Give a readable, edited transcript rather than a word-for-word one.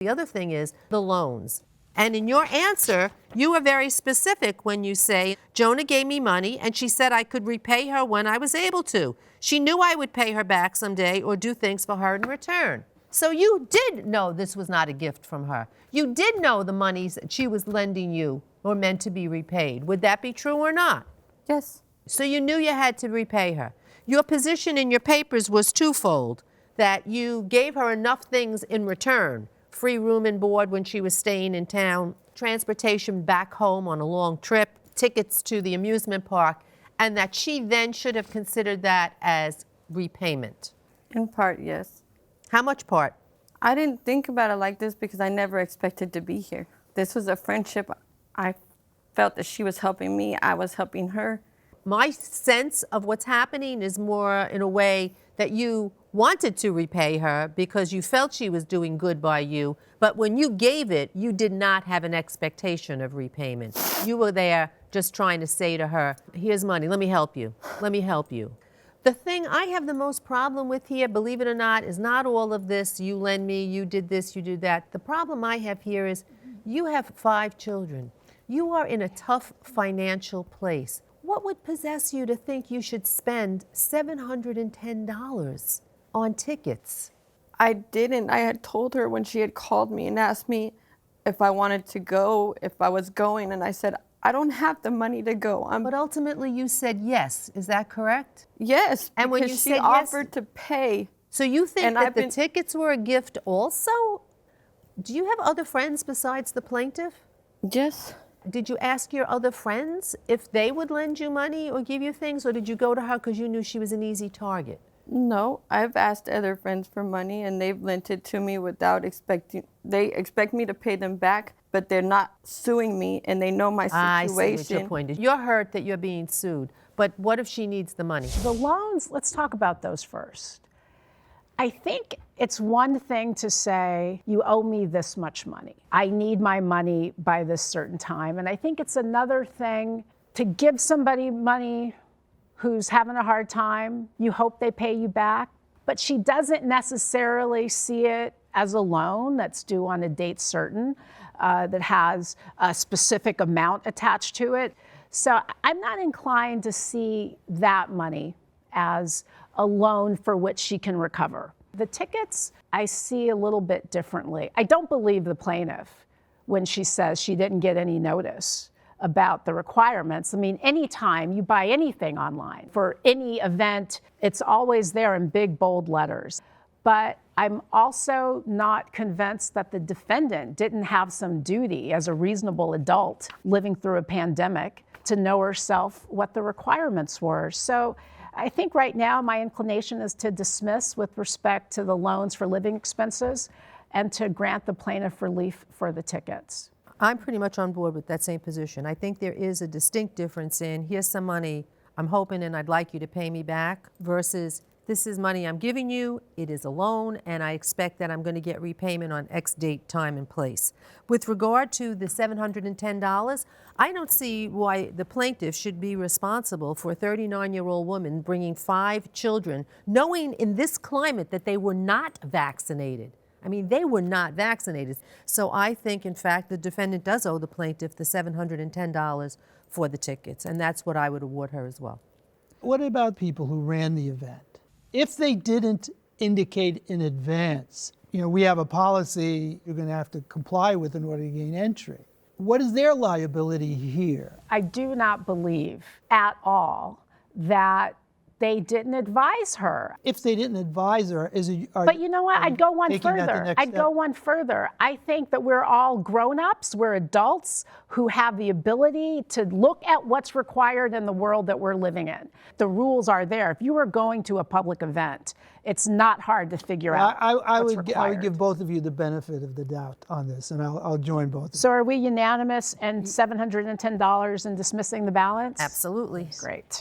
The other thing is the loans. And in your answer, you are very specific when you say, Jonah gave me money and she said I could repay her when I was able to. She knew I would pay her back someday or do things for her in return. So you did know this was not a gift from her. You did know the monies that she was lending you were meant to be repaid. Would that be true or not? Yes. So you knew you had to repay her. Your position in your papers was twofold, that you gave her enough things in return, free room and board when she was staying in town, transportation back home on a long trip, tickets to the amusement park, and that she then should have considered that as repayment. In part, yes. How much part? I didn't think about it like this because I never expected to be here. This was a friendship. I felt that she was helping me, I was helping her. My sense of what's happening is more in a way that you wanted to repay her because you felt she was doing good by you, but when you gave it, you did not have an expectation of repayment. You were there just trying to say to her, here's money, let me help you, let me help you. The thing I have the most problem with here, believe it or not, is not all of this, you lend me, you did this, you did that. The problem I have here is you have 5 children. You are in a tough financial place. What would possess you to think you should spend $710 on tickets? I didn't. I had told her when she had called me and asked me if I wanted to go, if I was going, and I said, I don't have the money to go. But ultimately you said yes, is that correct? Yes, and when you because she said offered yes, to pay. So you think and that the tickets were a gift also? Do you have other friends besides the plaintiff? Yes. Did you ask your other friends if they would lend you money or give you things, or did you go to her because you knew she was an easy target? No, I've asked other friends for money and they've lent it to me without expecting, they expect me to pay them back, but they're not suing me and they know my situation. I see what your point is. You're hurt that you're being sued, but what if she needs the money? The loans, let's talk about those first. I think it's one thing to say, you owe me this much money. I need my money by this certain time. And I think it's another thing to give somebody money who's having a hard time. You hope they pay you back, but she doesn't necessarily see it as a loan that's due on a date certain, that has a specific amount attached to it. So I'm not inclined to see that money as a loan for which she can recover. The tickets, I see a little bit differently. I don't believe the plaintiff when she says she didn't get any notice about the requirements. I mean, anytime you buy anything online for any event, it's always there in big, bold letters. But I'm also not convinced that the defendant didn't have some duty as a reasonable adult living through a pandemic to know herself what the requirements were. So I think right now my inclination is to dismiss with respect to the loans for living expenses and to grant the plaintiff relief for the tickets. I'm pretty much on board with that same position. I think there is a distinct difference in here's some money I'm hoping and I'd like you to pay me back versus this is money I'm giving you, it is a loan, and I expect that I'm going to get repayment on X date, time, and place. With regard to the $710, I don't see why the plaintiff should be responsible for a 39-year-old woman bringing 5 children, knowing in this climate that they were not vaccinated. I mean, they were not vaccinated. So I think, in fact, the defendant does owe the plaintiff the $710 for the tickets, and that's what I would award her as well. What about people who ran the event? If they didn't indicate in advance, we have a policy you're going to have to comply with in order to gain entry. What is their liability here? I do not believe at all that they didn't advise her. If they didn't advise her, But you know what? I'd go one further. I think that we're all grown-ups, we're adults who have the ability to look at what's required in the world that we're living in. The rules are there. If you are going to a public event, it's not hard to figure out what's required. I would give both of you the benefit of the doubt on this, and I'll join both of you. So are we unanimous in $710 in dismissing the balance? Absolutely. Great.